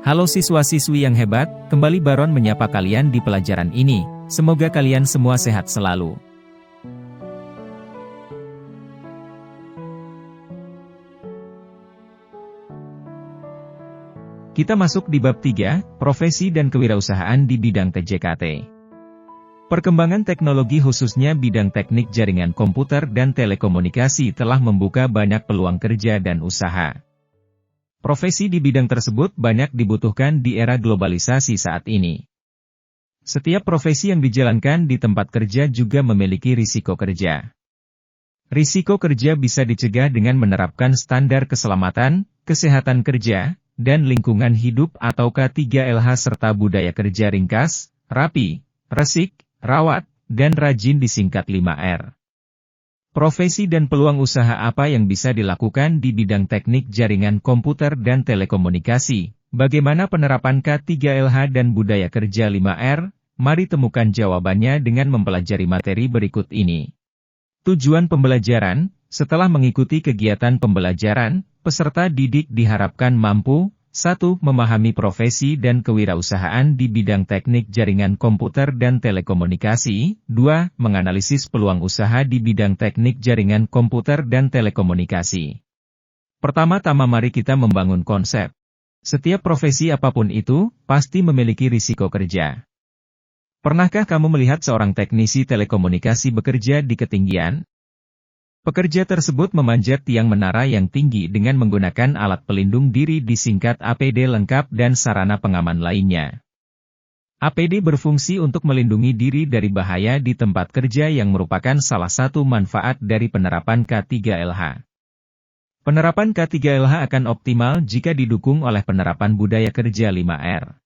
Halo siswa-siswi yang hebat, kembali Baron menyapa kalian di pelajaran ini. Semoga kalian semua sehat selalu. Kita masuk di bab 3, profesi dan kewirausahaan di bidang TJKT. Perkembangan teknologi khususnya bidang teknik jaringan komputer dan telekomunikasi telah membuka banyak peluang kerja dan usaha. Profesi di bidang tersebut banyak dibutuhkan di era globalisasi saat ini. Setiap profesi yang dijalankan di tempat kerja juga memiliki risiko kerja. Risiko kerja bisa dicegah dengan menerapkan standar keselamatan, kesehatan kerja, dan lingkungan hidup atau K3LH serta budaya kerja ringkas, rapi, resik, rawat, dan rajin disingkat 5R. Profesi dan peluang usaha apa yang bisa dilakukan di bidang teknik jaringan komputer dan telekomunikasi? Bagaimana penerapan K3LH dan budaya kerja 5R? Mari temukan jawabannya dengan mempelajari materi berikut ini. Tujuan pembelajaran: setelah mengikuti kegiatan pembelajaran, peserta didik diharapkan mampu 1. Memahami profesi dan kewirausahaan di bidang teknik jaringan komputer dan telekomunikasi. 2. Menganalisis peluang usaha di bidang teknik jaringan komputer dan telekomunikasi. Pertama-tama mari kita membangun konsep. Setiap profesi apapun itu, pasti memiliki risiko kerja. Pernahkah kamu melihat seorang teknisi telekomunikasi bekerja di ketinggian? Pekerja tersebut memanjat tiang menara yang tinggi dengan menggunakan alat pelindung diri disingkat APD lengkap dan sarana pengaman lainnya. APD berfungsi untuk melindungi diri dari bahaya di tempat kerja yang merupakan salah satu manfaat dari penerapan K3LH. Penerapan K3LH akan optimal jika didukung oleh penerapan budaya kerja 5R.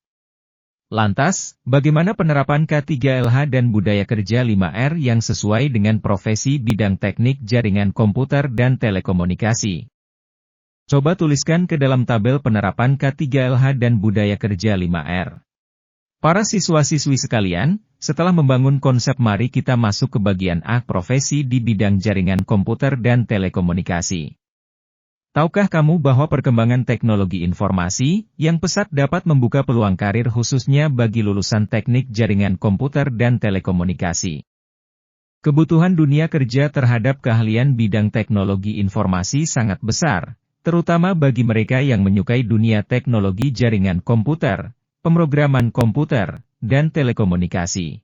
Lantas, bagaimana penerapan K3LH dan budaya kerja 5R yang sesuai dengan profesi bidang teknik jaringan komputer dan telekomunikasi? Coba tuliskan ke dalam tabel penerapan K3LH dan budaya kerja 5R. Para siswa-siswi sekalian, setelah membangun konsep mari kita masuk ke bagian A, profesi di bidang jaringan komputer dan telekomunikasi. Tahukah kamu bahwa perkembangan teknologi informasi yang pesat dapat membuka peluang karir khususnya bagi lulusan teknik jaringan komputer dan telekomunikasi? Kebutuhan dunia kerja terhadap keahlian bidang teknologi informasi sangat besar, terutama bagi mereka yang menyukai dunia teknologi jaringan komputer, pemrograman komputer, dan telekomunikasi.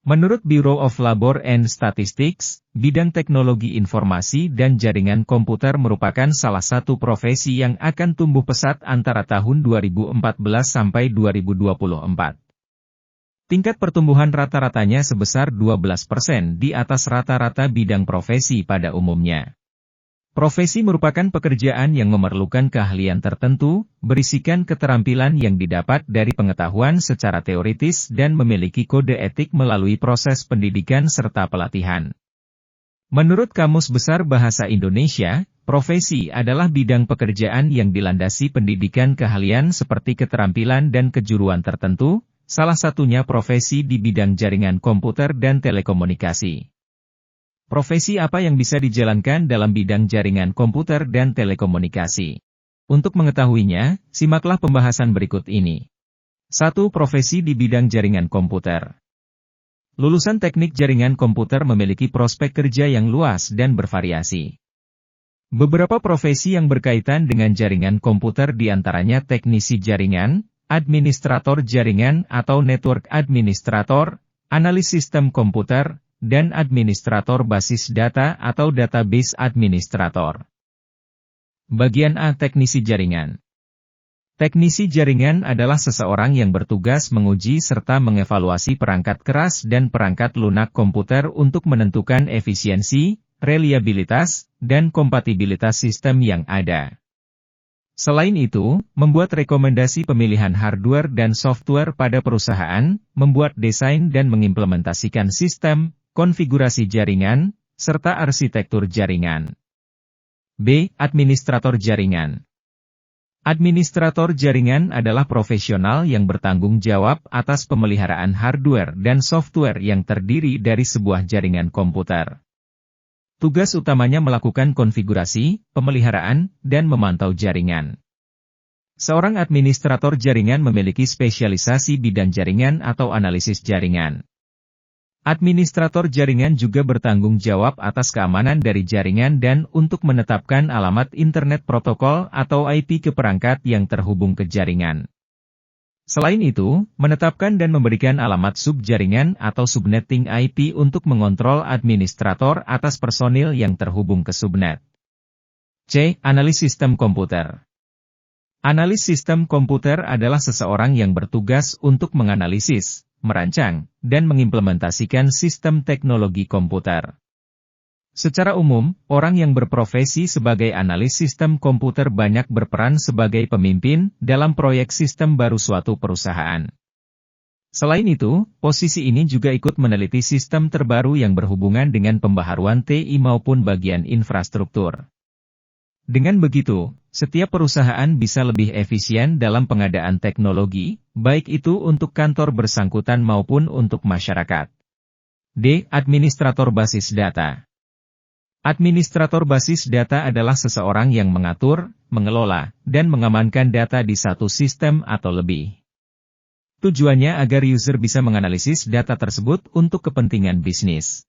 Menurut Bureau of Labor and Statistics, bidang teknologi informasi dan jaringan komputer merupakan salah satu profesi yang akan tumbuh pesat antara tahun 2014 sampai 2024. Tingkat pertumbuhan rata-ratanya sebesar 12% di atas rata-rata bidang profesi pada umumnya. Profesi merupakan pekerjaan yang memerlukan keahlian tertentu, berisikan keterampilan yang didapat dari pengetahuan secara teoritis dan memiliki kode etik melalui proses pendidikan serta pelatihan. Menurut Kamus Besar Bahasa Indonesia, profesi adalah bidang pekerjaan yang dilandasi pendidikan keahlian seperti keterampilan dan kejuruan tertentu, salah satunya profesi di bidang jaringan komputer dan telekomunikasi. Profesi apa yang bisa dijalankan dalam bidang jaringan komputer dan telekomunikasi? Untuk mengetahuinya, simaklah pembahasan berikut ini. 1. Profesi di bidang jaringan komputer. Lulusan teknik jaringan komputer memiliki prospek kerja yang luas dan bervariasi. Beberapa profesi yang berkaitan dengan jaringan komputer diantaranya teknisi jaringan, administrator jaringan atau network administrator, analis sistem komputer, dan administrator basis data atau database administrator. Bagian A, teknisi jaringan. Teknisi jaringan adalah seseorang yang bertugas menguji serta mengevaluasi perangkat keras dan perangkat lunak komputer untuk menentukan efisiensi, reliabilitas, dan kompatibilitas sistem yang ada. Selain itu, membuat rekomendasi pemilihan hardware dan software pada perusahaan, membuat desain dan mengimplementasikan sistem, konfigurasi jaringan, serta arsitektur jaringan. B. Administrator jaringan. Administrator jaringan adalah profesional yang bertanggung jawab atas pemeliharaan hardware dan software yang terdiri dari sebuah jaringan komputer. Tugas utamanya melakukan konfigurasi, pemeliharaan, dan memantau jaringan. Seorang administrator jaringan memiliki spesialisasi bidang jaringan atau analisis jaringan. Administrator jaringan juga bertanggung jawab atas keamanan dari jaringan dan untuk menetapkan alamat internet protokol atau IP ke perangkat yang terhubung ke jaringan. Selain itu, menetapkan dan memberikan alamat subjaringan atau subnetting IP untuk mengontrol administrator atas personil yang terhubung ke subnet. C. Analis sistem komputer. Analis sistem komputer adalah seseorang yang bertugas untuk menganalisis, merancang, dan mengimplementasikan sistem teknologi komputer. Secara umum, orang yang berprofesi sebagai analis sistem komputer banyak berperan sebagai pemimpin dalam proyek sistem baru suatu perusahaan. Selain itu, posisi ini juga ikut meneliti sistem terbaru yang berhubungan dengan pembaharuan TI maupun bagian infrastruktur. Dengan begitu, setiap perusahaan bisa lebih efisien dalam pengadaan teknologi, baik itu untuk kantor bersangkutan maupun untuk masyarakat. D. Administrator basis data. Administrator basis data adalah seseorang yang mengatur, mengelola, dan mengamankan data di satu sistem atau lebih. Tujuannya agar user bisa menganalisis data tersebut untuk kepentingan bisnis.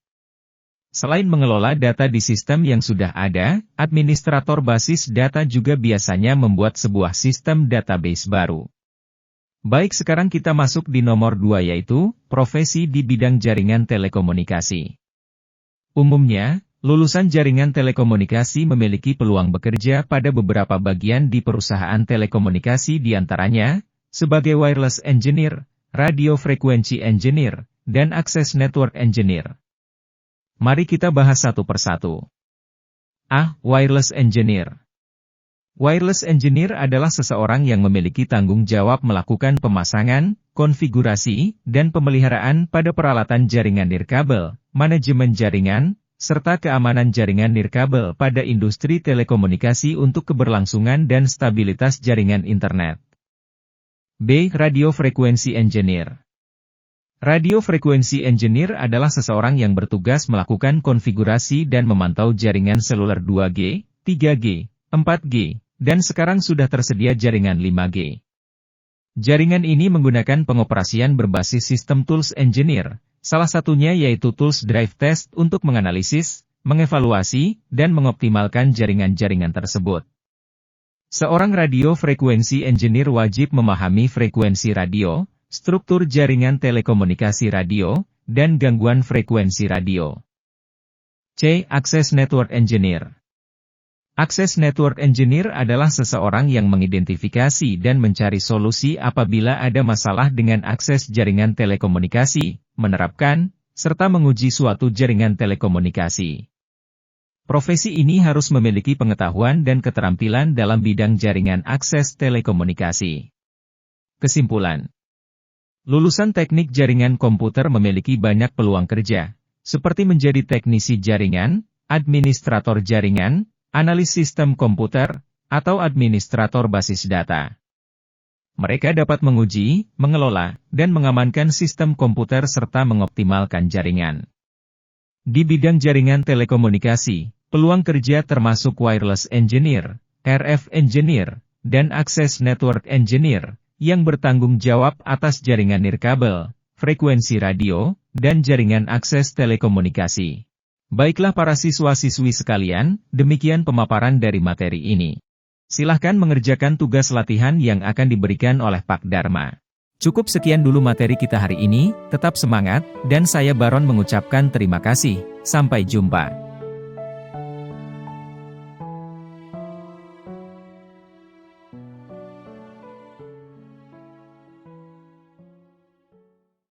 Selain mengelola data di sistem yang sudah ada, administrator basis data juga biasanya membuat sebuah sistem database baru. Baik, sekarang kita masuk di nomor 2 yaitu, profesi di bidang jaringan telekomunikasi. Umumnya, lulusan jaringan telekomunikasi memiliki peluang bekerja pada beberapa bagian di perusahaan telekomunikasi diantaranya, sebagai wireless engineer, radio frequency engineer, dan access network engineer. Mari kita bahas satu persatu. A. Wireless engineer. Wireless engineer adalah seseorang yang memiliki tanggung jawab melakukan pemasangan, konfigurasi, dan pemeliharaan pada peralatan jaringan nirkabel, manajemen jaringan, serta keamanan jaringan nirkabel pada industri telekomunikasi untuk keberlangsungan dan stabilitas jaringan internet. B. Radio frequency engineer. Radio frequency engineer adalah seseorang yang bertugas melakukan konfigurasi dan memantau jaringan seluler 2G, 3G, 4G, dan sekarang sudah tersedia jaringan 5G. Jaringan ini menggunakan pengoperasian berbasis sistem tools engineer, salah satunya yaitu tools drive test untuk menganalisis, mengevaluasi, dan mengoptimalkan jaringan-jaringan tersebut. Seorang radio frequency engineer wajib memahami frekuensi radio, struktur jaringan telekomunikasi radio, dan gangguan frekuensi radio. C. Access Network Engineer. Access Network Engineer adalah seseorang yang mengidentifikasi dan mencari solusi apabila ada masalah dengan akses jaringan telekomunikasi, menerapkan, serta menguji suatu jaringan telekomunikasi. Profesi ini harus memiliki pengetahuan dan keterampilan dalam bidang jaringan akses telekomunikasi. Kesimpulan. Lulusan teknik jaringan komputer memiliki banyak peluang kerja, seperti menjadi teknisi jaringan, administrator jaringan, analis sistem komputer, atau administrator basis data. Mereka dapat menguji, mengelola, dan mengamankan sistem komputer serta mengoptimalkan jaringan. Di bidang jaringan telekomunikasi, peluang kerja termasuk wireless engineer, RF engineer, dan access network engineer, yang bertanggung jawab atas jaringan nirkabel, frekuensi radio, dan jaringan akses telekomunikasi. Baiklah para siswa-siswi sekalian, demikian pemaparan dari materi ini. Silahkan mengerjakan tugas latihan yang akan diberikan oleh Pak Dharma. Cukup sekian dulu materi kita hari ini, tetap semangat, dan saya Baron mengucapkan terima kasih. Sampai jumpa.